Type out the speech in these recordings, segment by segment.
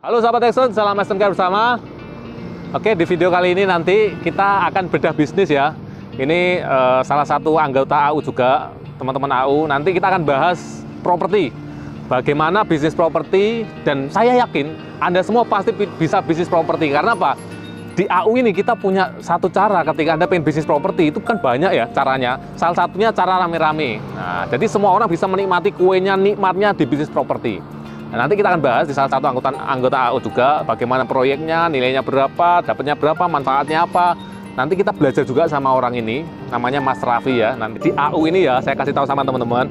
Halo sahabat Exxon, salam SMK bersama. Oke, di video kali ini nanti kita akan bedah bisnis ya. Ini salah satu anggota AU juga, teman-teman AU. Nanti kita akan bahas properti. Bagaimana bisnis properti, dan saya yakin Anda semua pasti bisa bisnis properti. Karena apa? Di AU ini kita punya satu cara ketika Anda pengen bisnis properti, itu kan banyak ya caranya. Salah satunya cara rame-rame. Nah, jadi semua orang bisa menikmati kuenya, nikmatnya di bisnis properti. Nah, nanti kita akan bahas di salah satu anggota AU juga, bagaimana proyeknya, nilainya berapa, dapatnya berapa, manfaatnya apa. Nanti kita belajar juga sama orang ini, namanya Mas Raffi ya. Nanti di AU ini ya, saya kasih tahu sama teman-teman,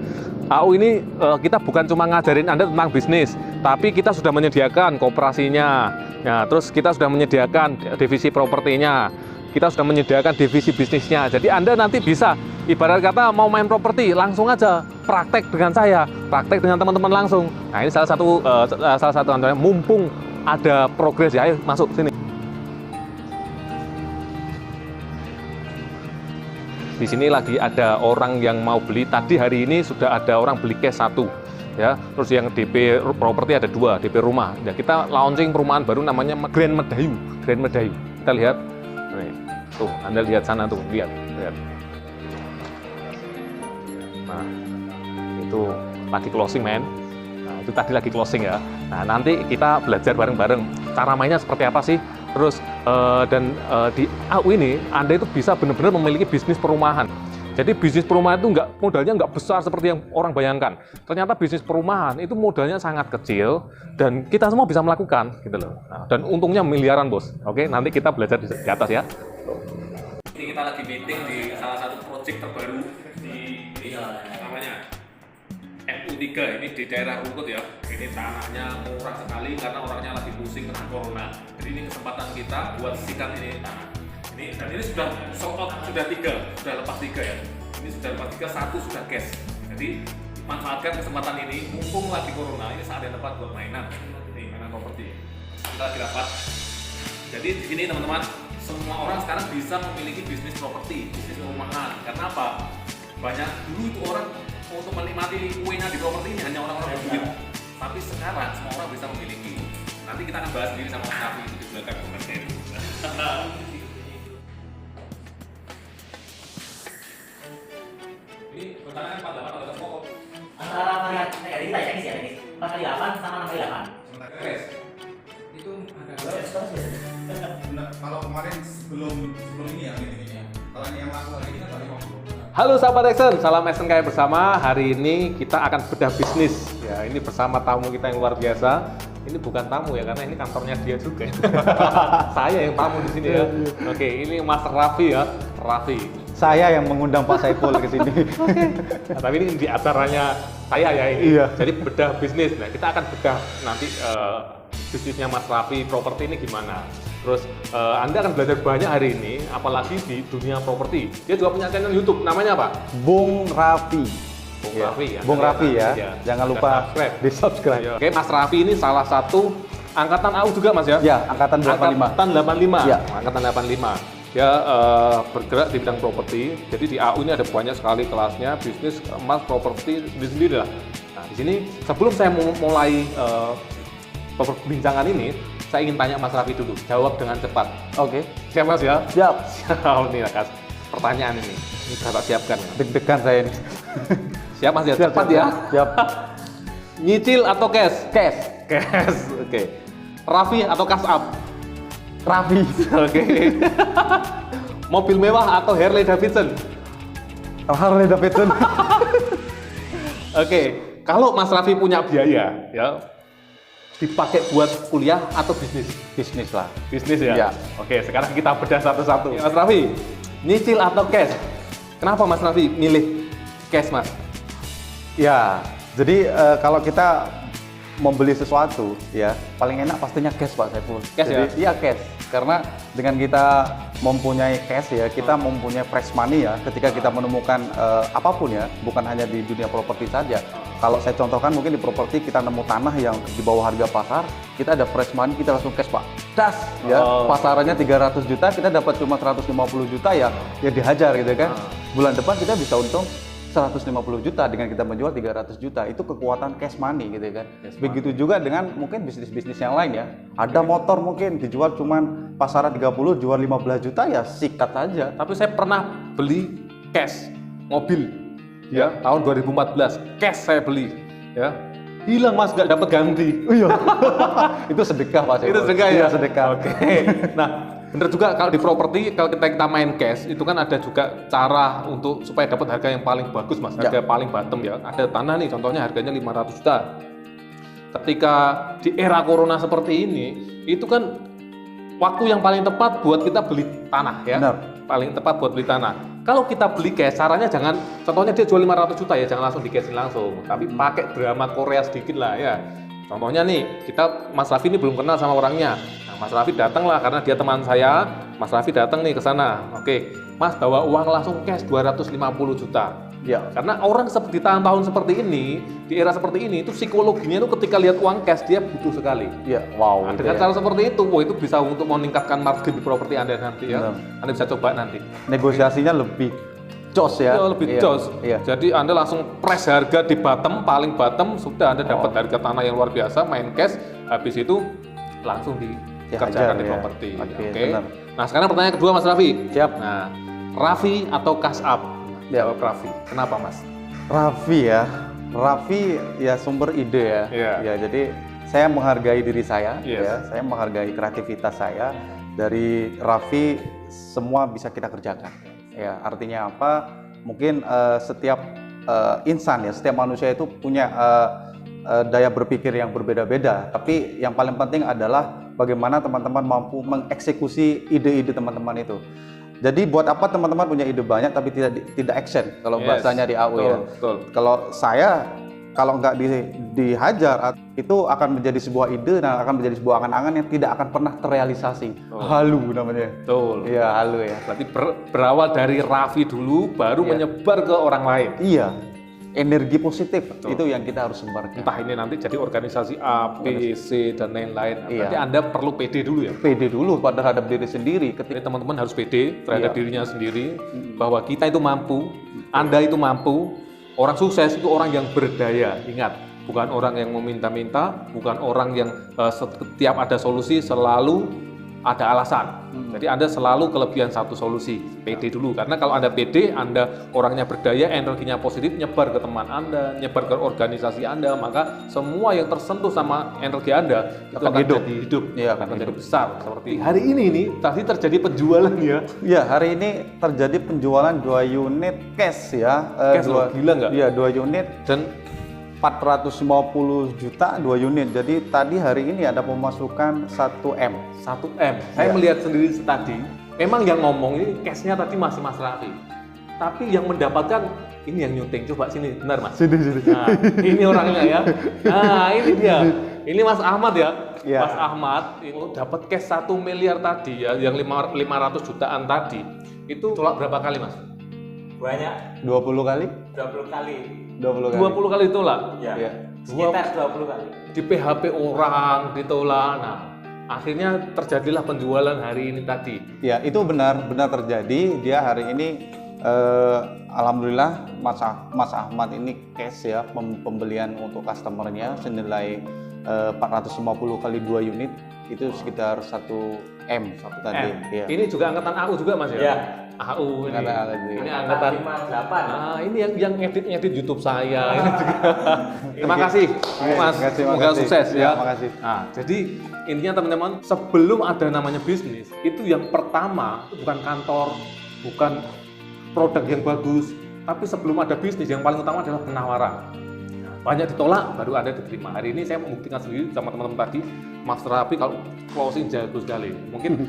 AU ini kita bukan cuma ngajarin Anda tentang bisnis, tapi kita sudah menyediakan koperasinya. Nah, terus kita sudah menyediakan divisi propertinya, kita sudah menyediakan divisi bisnisnya. Jadi Anda nanti bisa, ibarat kata mau main properti, langsung aja praktek dengan saya, praktek dengan teman-teman langsung. Nah, ini salah satu contohnya, mumpung ada progres ya, ayo masuk sini. Di sini lagi ada orang yang mau beli. Tadi hari ini sudah ada orang beli cash 1 ya. Terus yang DP properti ada 2, DP rumah. Ya, kita launching perumahan baru namanya Grand Medayu. Grand Medayu. Kita lihat. Nih, tuh, Anda lihat sana tuh, lihat. Nah, itu lagi closing, men. Nah, itu tadi lagi closing ya. Nah, nanti kita belajar bareng-bareng cara mainnya seperti apa sih. Terus di AU ini Anda itu bisa benar-benar memiliki bisnis perumahan. Jadi bisnis perumahan itu modalnya nggak besar seperti yang orang bayangkan. Ternyata bisnis perumahan itu modalnya sangat kecil dan kita semua bisa melakukan gitu loh. Nah, dan untungnya miliaran, bos. Oke, nanti kita belajar di atas ya. Ini kita lagi meeting di salah satu proyek terbaru di namanya MU3, ini di daerah Rungkut ya. Ini tanahnya murah sekali karena orangnya lagi pusing kena corona. Jadi ini kesempatan kita buat sikat ini tanah. Dan ini sudah sold out, sudah lepas 3 ya. Ini sudah lepas 3, 1 sudah cash. Jadi manfaatkan kesempatan ini, mumpung lagi corona, ini saat yang tepat buat mainan. Nih, mainan properti. Kita lagi dapat. Jadi di sini teman-teman, semua orang sekarang bisa memiliki bisnis properti, bisnis perumahan. Karena apa? Banyak dulu itu orang untuk menikmati kuenya di properti ini hanya orang-orang berduit. Tapi sekarang semua orang bisa memiliki. Nanti kita akan bahas sendiri sama Mas Raffi itu di belakang komentar. Ini pertanyaan 48 atau pokok? Antara variasi negatif kita ya, ini 4 kali 8 sama 6 kali 8. Sebentar, itu ada kalau kemarin sebelum ini ya, kalau yang laku hari ini kan tadi 50. Halo sahabat Exxon, salam SMK bersama. Hari ini kita akan bedah bisnis. Ya, ini bersama tamu kita yang luar biasa. Ini bukan tamu ya, karena ini kantornya dia juga. Saya yang tamu di sini ya. Oke, ini Mas Raffi ya, Raffi. Saya yang mengundang Pak Saiful ke sini. Nah, tapi ini di acaranya saya ya ini. Iya. Jadi bedah bisnis. Nah, kita akan bedah nanti bisnisnya Mas Raffi properti ini gimana. Terus Anda akan belajar banyak hari ini, apalagi di dunia properti. Dia juga punya channel YouTube, namanya apa? Bung Raffi. Bung Raffi ya. Bung Raffi ya. Jangan lupa di subscribe. Oke, Mas Raffi ini salah satu angkatan AU juga, Mas ya? Ya, angkatan 85. Angkatan 85. Ya. Angkatan 85. Dia bergerak di bidang properti. Jadi di AU ini ada banyak sekali kelasnya, bisnis emas properti sendiri lah. Nah, di sini sebelum saya mulai perbincangan ini, saya ingin tanya Mas Raffi dulu. Jawab dengan cepat. Oke. Siap, Mas ya? Siap. Siap nih, Mas. Pertanyaan ini. Ini sudah tak siapkan. Deg-degan saya ini. Siap, Mas ya? Cepat ya. Siap. Nyicil atau cash? Cash. Cash. Oke. Raffi atau cash up? Raffi. Oke. Mobil mewah atau Harley Davidson? Harley Davidson. Oke. Kalau Mas Raffi punya biaya, ya dipakai buat kuliah atau bisnis? Bisnis lah. Bisnis ya? Iya. Oke, sekarang kita bedah satu-satu. Mas Raffi, nyicil atau cash? Kenapa Mas Raffi milih cash, Mas? Ya, jadi kalau kita membeli sesuatu ya paling enak pastinya cash, Pak Saiful. Cash. Jadi, ya? Iya cash, karena dengan kita mempunyai cash ya kita mempunyai fresh money ya ketika kita menemukan apapun ya, bukan hanya di dunia properti saja. Kalau saya contohkan mungkin di properti kita nemu tanah yang di bawah harga pasar, kita ada fresh money, kita langsung cash, Pak. Das ya, pasarannya 300 juta, kita dapat cuma 150 juta ya dihajar gitu kan. Bulan depan kita bisa untung 150 juta dengan kita menjual 300 juta, itu kekuatan cash money gitu kan. Begitu juga dengan mungkin bisnis-bisnis yang lain ya. Ada motor mungkin dijual cuman pasaran 30, jual 15 juta ya sikat aja. Tapi saya pernah beli cash mobil ya tahun 2014, cash saya beli ya. Hilang Mas, nggak dapat ganti. Iya. Itu sedekah Pak. Itu sedekah ya? Iya, sedekah. Oke. Nah, bener juga kalau di properti, kalau kita main cash, itu kan ada juga cara untuk supaya dapat harga yang paling bagus Mas, harga paling bottom ya. Ada tanah nih, contohnya harganya 500 juta. Ketika di era corona seperti ini, itu kan waktu yang paling tepat buat kita beli tanah ya. Benar. Paling tepat buat beli tanah. Kalau kita beli cash, caranya jangan, contohnya dia jual 500 juta ya, jangan langsung di cashin langsung. Tapi pakai drama Korea sedikit lah ya. Contohnya nih, Mas Raffi ini belum kenal sama orangnya. Nah, Mas Raffi datang lah karena dia teman saya. Mas Raffi datang nih ke sana. Oke, Mas bawa uang langsung cash 250 juta. Ya. Karena orang di tahun-tahun seperti ini, di era seperti ini, itu psikologinya itu ketika lihat uang cash dia butuh sekali. Iya, wow. Nah, gitu dengan ya. cara seperti itu, itu bisa untuk meningkatkan margin di properti Anda nanti ya. Benar. Anda bisa coba nanti. Negosiasinya lebih jos ya. Iya, lebih jos. Iya. Jadi Anda langsung press harga di bottom, paling bottom, sudah Anda dapat harga tanah yang luar biasa, main cash, habis itu langsung dikerjakan di ya. properti. Oke, Oke. benar. Nah, sekarang pertanyaan kedua Mas Raffi. Siap. Nah, Raffi atau cash up? Ya. Jawab Raffi. Kenapa Mas? Raffi ya. Raffi ya sumber ide ya. Iya. Ya, jadi saya menghargai diri saya Yes. ya. Saya menghargai kreativitas saya. Dari Raffi semua bisa kita kerjakan. Ya, artinya apa? Mungkin setiap insan ya, setiap manusia itu punya daya berpikir yang berbeda-beda. Tapi yang paling penting adalah bagaimana teman-teman mampu mengeksekusi ide-ide teman-teman itu. Jadi buat apa teman-teman punya ide banyak tapi tidak action kalau Yes. bahasanya di AU ya. Betul. Kalau saya kalau nggak dihajar itu akan menjadi sebuah ide dan akan menjadi sebuah angan-angan yang tidak akan pernah terrealisasi. Halu namanya. Betul. Iya, halu ya. Berarti berawal dari Raffi dulu, baru Iya. menyebar ke orang lain. Iya. Energi positif itu yang kita harus sebarkan. Entah ini nanti jadi organisasi A, B, C, dan lain-lain. Iya. Berarti Anda perlu PD dulu ya? pede dulu terhadap diri sendiri. Jadi teman-teman harus PD terhadap Iya. dirinya sendiri, bahwa kita itu mampu, Anda itu mampu. Orang sukses itu orang yang berdaya. Ingat, bukan orang yang meminta-minta, bukan orang yang setiap ada solusi selalu ada alasan. Jadi Anda selalu kelebihan satu solusi. PD dulu, karena kalau Anda PD, Anda orangnya berdaya, energinya positif, nyebar ke teman Anda, nyebar ke organisasi Anda, maka semua yang tersentuh sama energi Anda itu Akan akan hidup. jadi hidup, Iya, akan akan jadi hidup. besar. Seperti hari ini nih, tadi terjadi penjualan ya. Ya, hari ini terjadi penjualan 2 unit cash ya. Cash loh, gila nggak? Iya, 2 unit Dan 450 juta 2 unit. Jadi tadi hari ini ada pemasukan 1M. 1M. Saya Iya. melihat sendiri tadi, memang yang ngomong ini cashnya tadi masih Mas Raffi. Tapi yang mendapatkan ini yang nyunting. Coba sini, benar Mas? Sini. Nah, ini orangnya ya. Nah, ini dia. Ini Mas Ahmad ya. Iya. Mas Ahmad itu dapat cash 1 miliar tadi ya, yang 500 jutaan tadi. Itu tolak berapa kali Mas? Banyak, 20 kali? 20 kali. 20 kali. 20 kali tolak. Ya. Iya. Sekitar 20 kali. Di PHP orang ditolak. Nah, akhirnya terjadilah penjualan hari ini tadi. Ya, itu benar terjadi. Dia hari ini alhamdulillah Mas Ahmad ini cash ya pembelian untuk customernya senilai 450 kali 2 unit itu sekitar 1M tadi. Ya. Ini juga angkatan AU juga Mas ya? Ya. AU ini. Angkatan AU. Ini angkatan 58. Nah, ini yang ngedit YouTube saya. Ini juga. Terima kasih, Mas. Terima kasih, Semoga makasih. sukses ya. Ya, makasih. Nah, jadi intinya teman-teman, sebelum ada namanya bisnis, itu yang pertama itu bukan kantor, bukan produk yang bagus, tapi sebelum ada bisnis yang paling utama adalah penawaran. Banyak ditolak, baru ada diterima. Hari ini saya membuktikan sendiri sama teman-teman tadi, Mas Raffi kalau closing jago sekali. Mungkin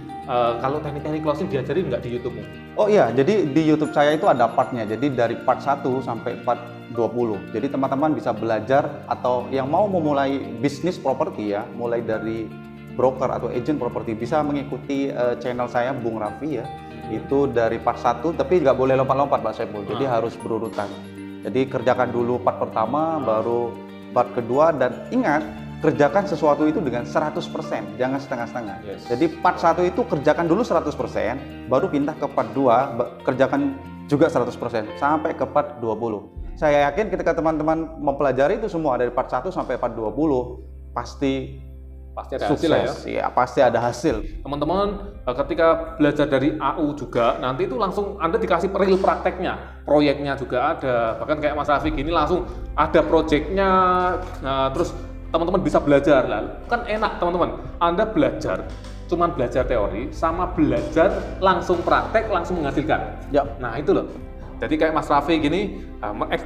kalau teknik-teknik closing diajarin nggak di YouTube? Oh iya, jadi di YouTube saya itu ada partnya. Jadi dari part 1 sampai part 20. Jadi teman-teman bisa belajar atau yang mau memulai bisnis properti ya, mulai dari broker atau agent properti bisa mengikuti channel saya Bung Raffi ya. Itu dari part 1, tapi nggak boleh lompat-lompat Pak Saiful. Jadi harus berurutan. Jadi kerjakan dulu part pertama, baru part kedua, dan ingat kerjakan sesuatu itu dengan 100%, jangan setengah-setengah. Yes. Jadi part 1 itu kerjakan dulu 100%, baru pindah ke part 2, kerjakan juga 100% sampai ke part 20. Saya yakin ketika teman-teman mempelajari itu semua dari part 1 sampai part 20 pasti ada hasil lah ya. sukses. Ya, pasti ada hasil. Teman-teman, ketika belajar dari AU juga, nanti itu langsung Anda dikasih real prakteknya, proyeknya juga ada. Bahkan kayak Mas Rafiq ini langsung ada proyeknya, terus teman-teman bisa belajar lah. Kan enak teman-teman, Anda belajar, cuman belajar teori, sama belajar langsung praktek, langsung menghasilkan. Ya. Nah itu loh. Jadi kayak Mas Rafiq gini,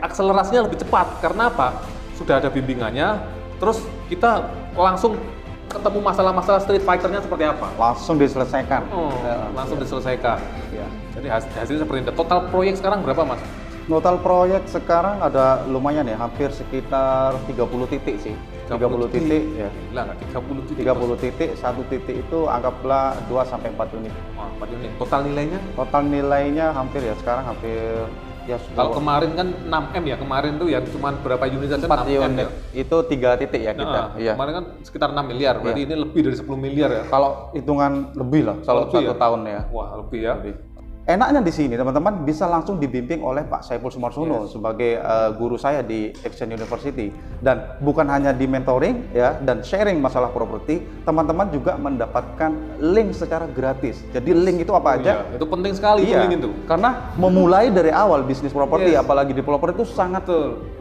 akselerasinya lebih cepat. Karena apa? Sudah ada bimbingannya, terus kita langsung ketemu masalah-masalah Street Fighter-nya seperti apa. Langsung diselesaikan. Langsung diselesaikan. Ya. Jadi hasilnya seperti itu. Total proyek sekarang berapa, Mas? Total proyek sekarang ada lumayan ya, hampir sekitar 30 titik sih. 30 titik ya. Gila nggak? 30 titik. 30 titik, satu titik itu anggaplah 2 sampai 4 unit. Wah, 4 unit. Total nilainya? Total nilainya hampir ya sekarang hampir ya Kalau kemarin kan 6M ya, kemarin tuh yang cuma berapa unit saja 4 6M unit ya. itu 3 titik ya kita. Iya. Kemarin kan sekitar 6 miliar, berarti ini lebih dari 10 miliar ya. Kalau hitungan lebih lah, kalau Lebih 1 ya? tahun ya. Wah, lebih ya. Enaknya di sini teman-teman bisa langsung dibimbing oleh Pak Saiful Sumarsono sebagai guru saya di Action University, dan bukan hanya di mentoring ya dan sharing masalah properti, teman-teman juga mendapatkan link secara gratis. Jadi link itu apa aja? Iya, itu penting sekali Iya, link itu. karena memulai dari awal bisnis properti apalagi developer itu sangat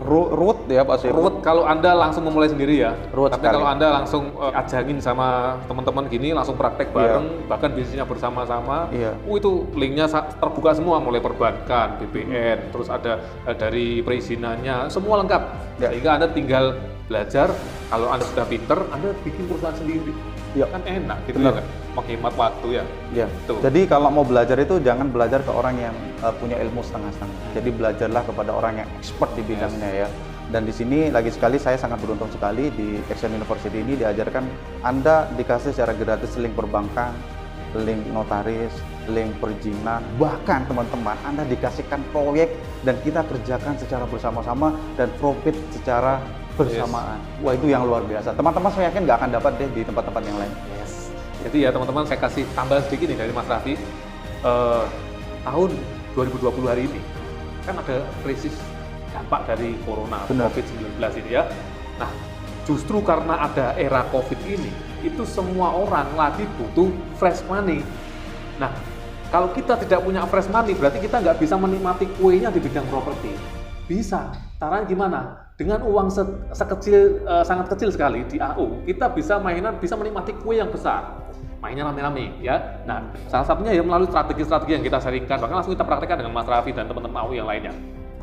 root ya Pak Saiful. Ruwet kalau Anda langsung memulai sendiri ya. Ruwet Tapi sekali. kalau Anda langsung ajangin sama teman-teman gini, langsung praktek bareng, bahkan bisnisnya bersama-sama, Iya. itu linknya terbuka semua, mulai perbankan, BPN, terus ada dari perizinannya, semua lengkap. Ya. Sehingga Anda tinggal belajar, kalau Anda sudah pinter, Anda bikin perusahaan sendiri. Ya. Kan enak gitu Benar. ya, menghemat waktu ya. Ya. Tuh. Jadi kalau mau belajar itu jangan belajar ke orang yang punya ilmu setengah-setengah. Jadi belajarlah kepada orang yang expert di bidangnya ya. Dan di sini lagi sekali saya sangat beruntung sekali di Action University ini diajarkan Anda dikasih secara gratis link perbankan, link notaris, link perizinan, bahkan teman-teman Anda dikasihkan proyek dan kita kerjakan secara bersama-sama dan profit secara bersamaan. Wah itu yang luar biasa. Teman-teman saya yakin nggak akan dapat deh di tempat-tempat yang lain. Yes. Jadi ya teman-teman, saya kasih tambahan sedikit nih dari Mas Raffi. Tahun 2020 hari ini kan ada krisis dampak dari corona atau Benar. COVID-19 ini ya. Nah, justru karena ada era COVID ini, itu semua orang lagi butuh fresh money. Nah, kalau kita tidak punya fresh money, berarti kita nggak bisa menikmati kuenya di bidang properti. Bisa. Caranya gimana? Dengan uang sekecil, sangat kecil sekali di AU, kita bisa menikmati kue yang besar. Mainnya rame-rame ya. Nah, salah satunya ya melalui strategi-strategi yang kita sharingkan, bahkan langsung kita praktekkan dengan Mas Raffi dan teman-teman AU yang lainnya.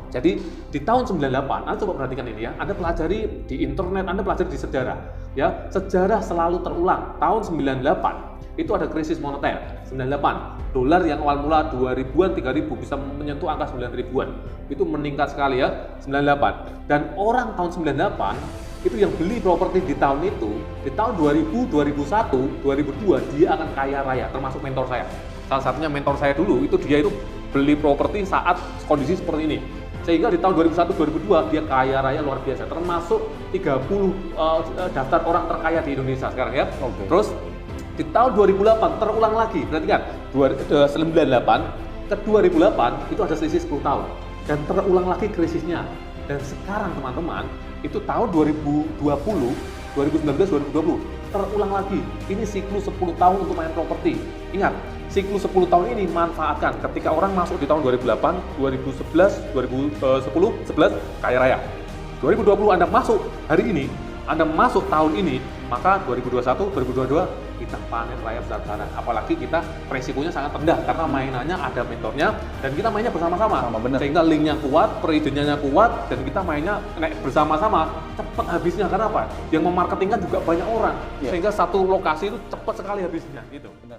Jadi di tahun 98, Anda coba perhatikan ini ya, Anda pelajari di internet, Anda pelajari di sejarah. Ya, sejarah selalu terulang. Tahun 98 itu ada krisis moneter. 98, dolar yang awal mula 2000-an, 3000 bisa menyentuh angka 9 ribuan. Itu meningkat sekali ya, 98. Dan orang tahun 98 itu yang beli properti di tahun itu, di tahun 2000, 2001, 2002 dia akan kaya raya, termasuk mentor saya. Salah satunya mentor saya dulu, dia itu beli properti saat kondisi seperti ini. Sehingga di tahun 2001, 2002 dia kaya raya luar biasa, termasuk 30 daftar orang terkaya di Indonesia sekarang ya. Oke. Terus di tahun 2008 terulang lagi, berarti kan 98 ke 2008 itu ada selisih 10 tahun dan terulang lagi krisisnya. Dan sekarang teman-teman, itu tahun 2020, 2019, 2020 terulang lagi. Ini siklus 10 tahun untuk main properti. Ingat, siklus 10 tahun ini manfaatkan. Ketika orang masuk di tahun 2008, 2011, 2010, 11 kaya raya. 2020 Anda masuk hari ini, Anda masuk tahun ini, maka 2021, 2022 kita panen raya besar-besaran. Apalagi kita resikonya sangat rendah karena mainannya ada mentornya dan kita mainnya bersama-sama. Sama, bener. Sehingga linknya kuat, perizinannya kuat, dan kita mainnya bersama-sama cepat habisnya. Karena apa? Yang memarketingkan juga banyak orang. Iya. Sehingga satu lokasi itu cepat sekali habisnya gitu. Benar.